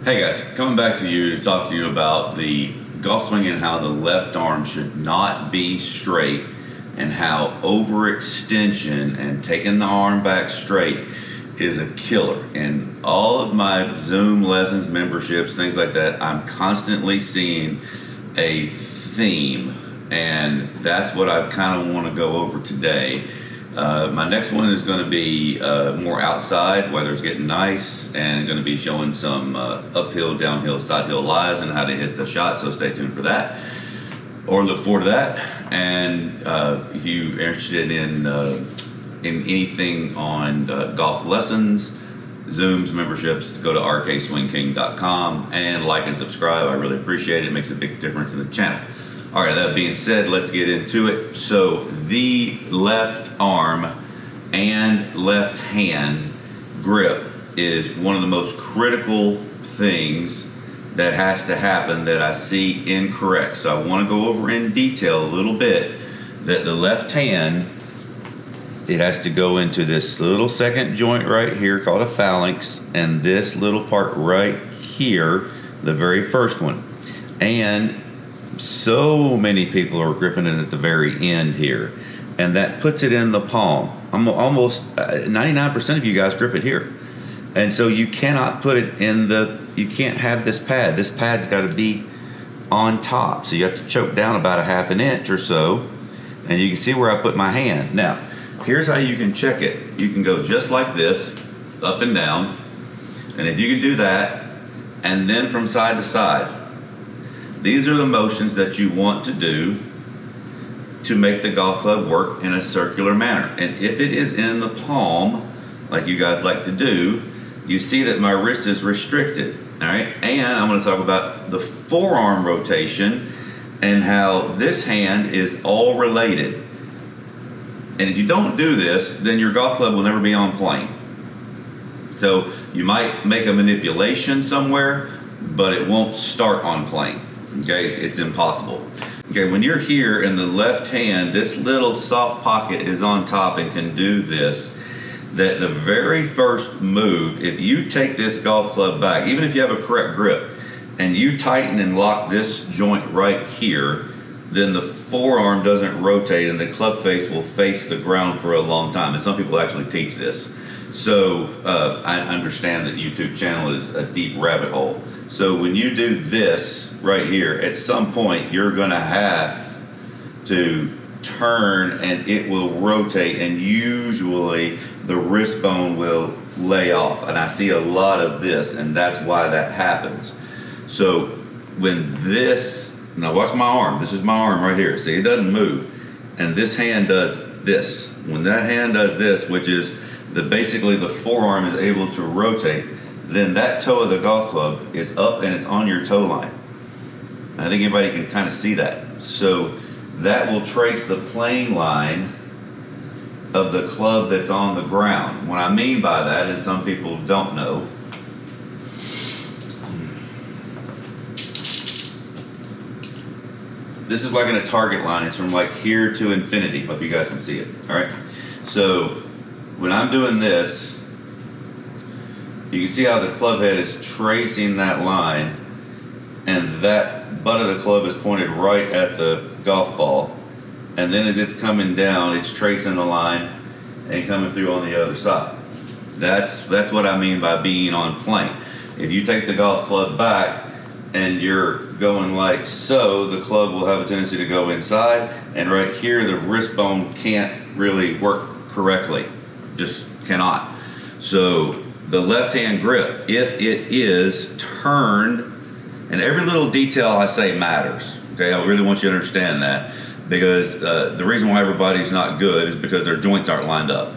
Hey guys, coming back to you to talk to you about the golf swing and how the left arm should not be straight and how overextension and taking the arm back straight is a killer. In all of my Zoom lessons, memberships, things like that, I'm constantly seeing a theme, and that's what I kind of want to go over today. My next one is going to be more outside, weather's getting nice, and going to be showing some uphill, downhill, side hill lies and how to hit the shot, so stay tuned for that, or look forward to that. And if you're interested in anything on golf lessons, Zooms, memberships, go to rkswingking.com and like and subscribe. I really appreciate it. It makes a big difference in the channel. All right, that being said, let's get into it. So the left arm and left hand grip is one of the most critical things that has to happen that I see incorrect. So I want to go over in detail a little bit that the left hand, it has to go into this little second joint right here called a phalanx, and this little part right here, the very first one. And so many people are gripping it at the very end here, and that puts it in the palm. Almost 99% of you guys grip it here, and so you cannot put it in you can't have this pad. This pad's got to be on top, so you have to choke down about a ½ inch or so, and you can see where I put my hand. Now here's how you can check it. You can go just like this, up and down, and if you can do that, and then from side to side, these are the motions that you want to do to make the golf club work in a circular manner. And if it is in the palm, like you guys like to do, you see that my wrist is restricted, all right? And I'm gonna talk about the forearm rotation and how this hand is all related. And if you don't do this, then your golf club will never be on plane. So you might make a manipulation somewhere, but it won't start on plane. Okay, it's impossible. Okay, when you're here in the left hand, this little soft pocket is on top and can do this. That the very first move, if you take this golf club back, even if you have a correct grip, and you tighten and lock this joint right here, then the forearm doesn't rotate and the club face will face the ground for a long time. And some people actually teach this. So I understand that YouTube channel is a deep rabbit hole. So when you do this right here, at some point you're gonna have to turn and it will rotate, and usually the wrist bone will lay off. And I see a lot of this, and that's why that happens. So when this, now watch my arm, this is my arm right here. See, it doesn't move. And this hand does this. When that hand does this, which is basically the forearm is able to rotate, then that toe of the golf club is up and it's on your toe line. I think anybody can kind of see that. So that will trace the plane line of the club that's on the ground. What I mean by that, and some people don't know, this is like in a target line. It's from like here to infinity. Hope you guys can see it. All right. So when I'm doing this, you can see how the club head is tracing that line, and that butt of the club is pointed right at the golf ball. And then as it's coming down, it's tracing the line and coming through on the other side. That's what I mean by being on plane. If you take the golf club back and you're going like so, the club will have a tendency to go inside, and right here the wrist bone can't really work correctly, just cannot. So the left hand grip, if it is turned, and every little detail I say matters, okay? I really want you to understand that, because the reason why everybody's not good is because their joints aren't lined up.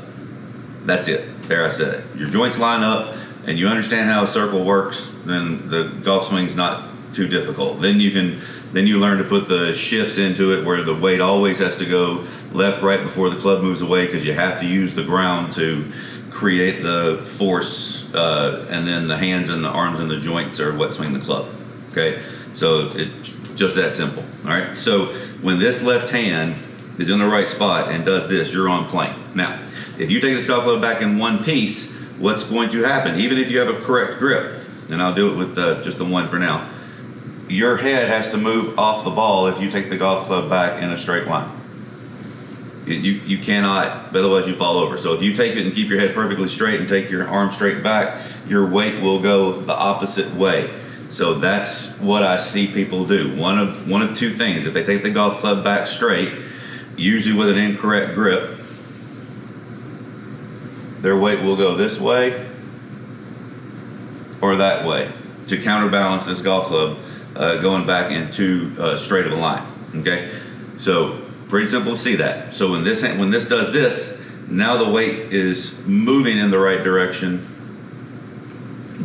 That's it. There, I said it. Your joints line up and you understand how a circle works, then the golf swing's not too difficult. Then you learn to put the shifts into it where the weight always has to go left, right before the club moves away, because you have to use the ground to create the force, and then the hands and the arms and the joints are what swing the club. Okay, so it's just that simple. All right, so when this left hand is in the right spot and does this, you're on plane. Now, if you take this golf club back in one piece, what's going to happen, even if you have a correct grip, and I'll do it with just the one for now. Your head has to move off the ball if you take the golf club back in a straight line. You cannot, otherwise you fall over. So if you take it and keep your head perfectly straight and take your arm straight back, your weight will go the opposite way. So that's what I see people do. One of two things. If they take the golf club back straight, usually with an incorrect grip, their weight will go this way or that way to counterbalance this golf club going back in too straight of a line. Okay, so pretty simple to see that. So when this does this, now the weight is moving in the right direction,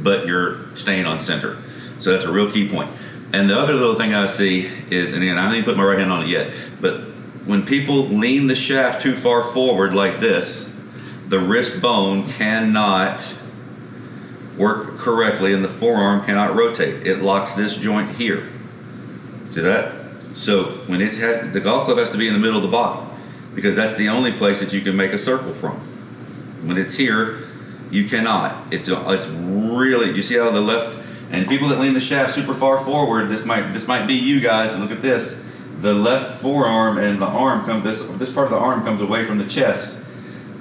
but you're staying on center. So that's a real key point. And the other little thing I see is, and again, I haven't even put my right hand on it yet, but when people lean the shaft too far forward like this, the wrist bone cannot work correctly and the forearm cannot rotate. It locks this joint here. See that? So when the golf club has to be in the middle of the body, because that's the only place that you can make a circle from. When it's here, you cannot. It's really, you see how the left, and people that lean the shaft super far forward, this might be you guys. Look at this. The left forearm and the arm this part of the arm comes away from the chest.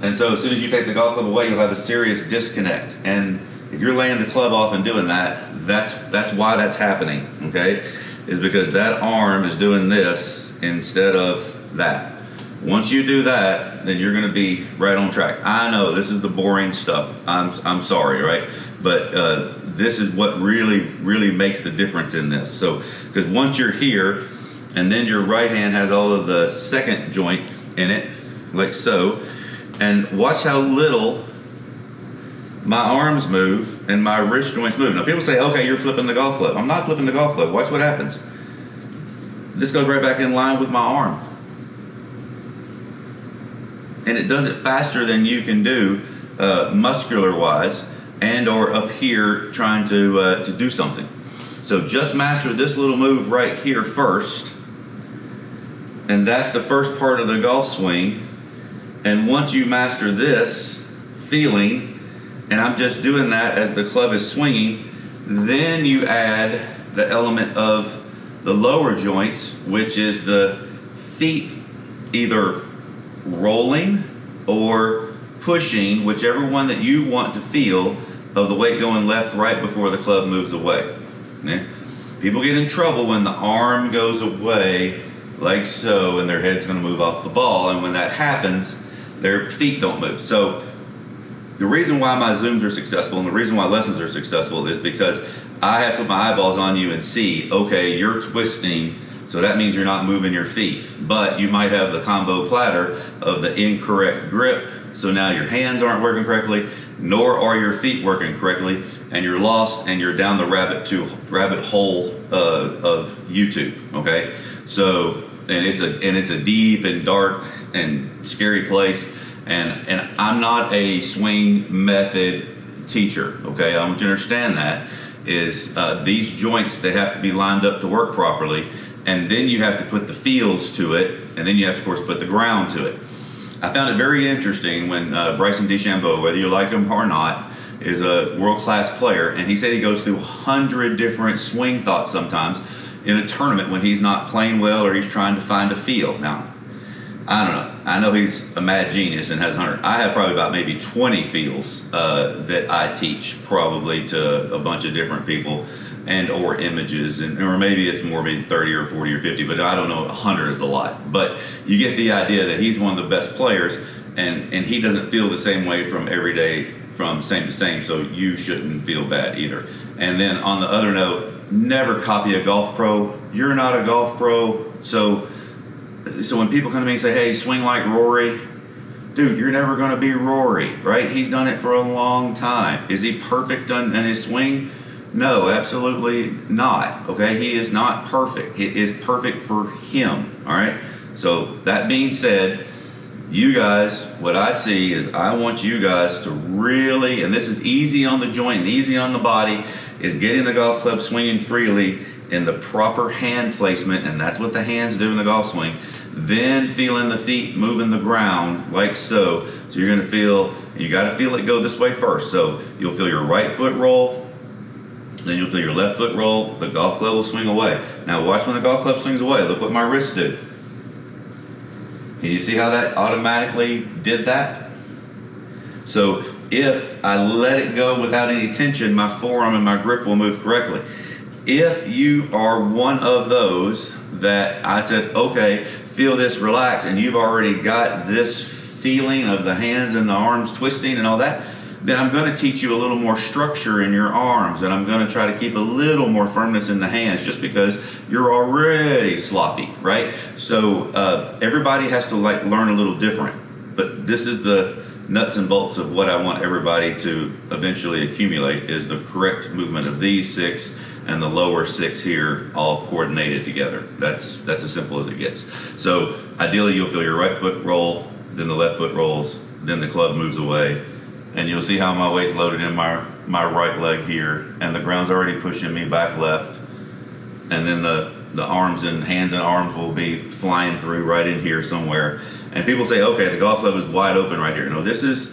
And so as soon as you take the golf club away, you'll have a serious disconnect. And if you're laying the club off and doing that, that's why that's happening, okay? Is because that arm is doing this instead of that. Once you do that, then you're gonna be right on track. I know this is the boring stuff. I'm sorry, right? But this is what really makes the difference in this. So, because once you're here, and then your right hand has all of the second joint in it, like so, and watch how little my arms move and my wrist joints move. Now people say, okay, you're flipping the golf club. I'm not flipping the golf club. Watch what happens. This goes right back in line with my arm. And it does it faster than you can do muscular wise and or up here trying to do something. So just master this little move right here first. And that's the first part of the golf swing. And once you master this feeling, and I'm just doing that as the club is swinging, then you add the element of the lower joints, which is the feet either rolling or pushing, whichever one that you want to feel, of the weight going left, right before the club moves away. Okay? People get in trouble when the arm goes away like so and their head's going to move off the ball, and when that happens, their feet don't move. So the reason why my Zooms are successful and the reason why lessons are successful is because I have to put my eyeballs on you and see, okay, you're twisting, so that means you're not moving your feet. But you might have the combo platter of the incorrect grip, so now your hands aren't working correctly, nor are your feet working correctly, and you're lost and you're down the rabbit hole of YouTube, okay? So, and it's a deep and dark and scary place, and I'm not a swing method teacher, okay? I want you to understand that is these joints, they have to be lined up to work properly, and then you have to put the feels to it, and then you have to, of course, put the ground to it. I found it very interesting when Bryson DeChambeau, whether you like him or not, is a world-class player, and he said he goes through 100 different swing thoughts sometimes in a tournament when he's not playing well or he's trying to find a feel. Now, I don't know. I know he's a mad genius and has 100. I have probably about maybe 20 feels that I teach probably to a bunch of different people and or images, or maybe it's more maybe 30 or 40 or 50, but I don't know, 100 is a lot. But you get the idea that he's one of the best players, and he doesn't feel the same way from every day, from same to same, so you shouldn't feel bad either. And then on the other note, never copy a golf pro. You're not a golf pro, so when people come to me and say, hey, swing like Rory, dude, you're never gonna be Rory, right? He's done it for a long time. Is he perfect in his swing? No, absolutely not, okay? He is not perfect. He is perfect for him, all right? So that being said, you guys, what I see is I want you guys to really, and this is easy on the joint and easy on the body, is getting the golf club swinging freely in the proper hand placement, and that's what the hands do in the golf swing. Then feeling the feet moving the ground like so. So you're gonna feel, you gotta feel it go this way first. So you'll feel your right foot roll, Then you'll feel your left foot roll, the golf club will swing away. Now watch when the golf club swings away. Look what my wrists do. Can you see how that automatically did that? So if I let it go without any tension, my forearm and my grip will move correctly. If you are one of those that I said, okay, feel this, relax, and you've already got this feeling of the hands and the arms twisting and all that, then I'm going to teach you a little more structure in your arms, and I'm going to try to keep a little more firmness in the hands, just because you're already sloppy, right? So everybody has to learn a little different, but this is the nuts and bolts of what I want everybody to eventually accumulate, is the correct movement of these 6 and the lower 6 here all coordinated together. That's as simple as it gets. So ideally you'll feel your right foot roll, then the left foot rolls, then the club moves away, and you'll see how my weight's loaded in my right leg here, and the ground's already pushing me back left, and then the arms and hands and arms will be flying through right in here somewhere. And people say, okay, the golf club is wide open right here. No, this is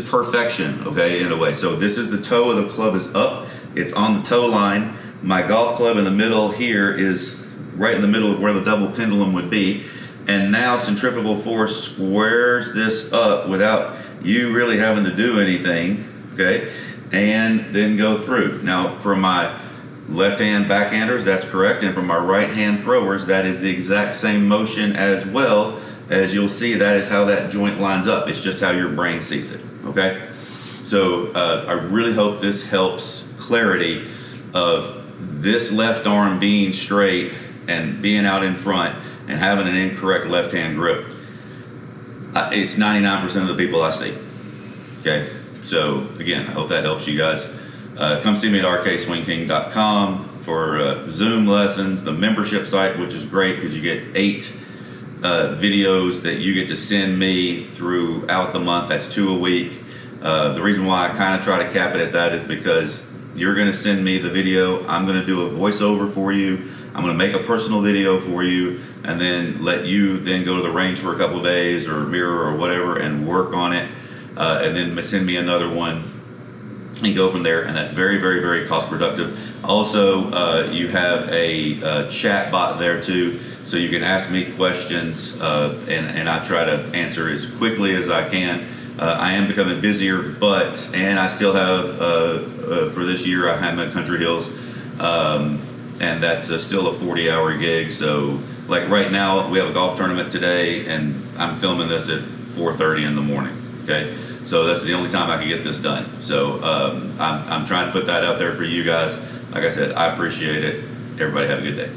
perfection, okay, in a way. So this is the toe of the club is up, it's on the toe line. My golf club in the middle here is right in the middle of where the double pendulum would be. And now centrifugal force squares this up without you really having to do anything, okay? And then go through. Now for my left hand backhanders, that's correct. And for my right hand throwers, that is the exact same motion as well. As you'll see, that is how that joint lines up. It's just how your brain sees it, okay? So I really hope this helps clarity of this left arm being straight and being out in front and having an incorrect left hand grip. It's 99% of the people I see, okay? So again, I hope that helps you guys. Come see me at rkswingking.com for Zoom lessons, the membership site, which is great because you get 8 videos that you get to send me throughout the month. That's 2 a week. The reason why I kind of try to cap it at that is because you're going to send me the video, I'm going to do a voiceover for you, I'm going to make a personal video for you, and then let you then go to the range for a couple days or mirror or whatever and work on it, and then send me another one and go from there. And that's very, very, very cost productive. Also, you have a chat bot there too, so you can ask me questions, and I try to answer as quickly as I can. I am becoming busier, and I still have, for this year, I have at Country Hills, and that's still a 40-hour gig. So like right now, we have a golf tournament today, and I'm filming this at 4:30 in the morning, okay? So that's the only time I can get this done. So I'm trying to put that out there for you guys. Like I said, I appreciate it. Everybody have a good day.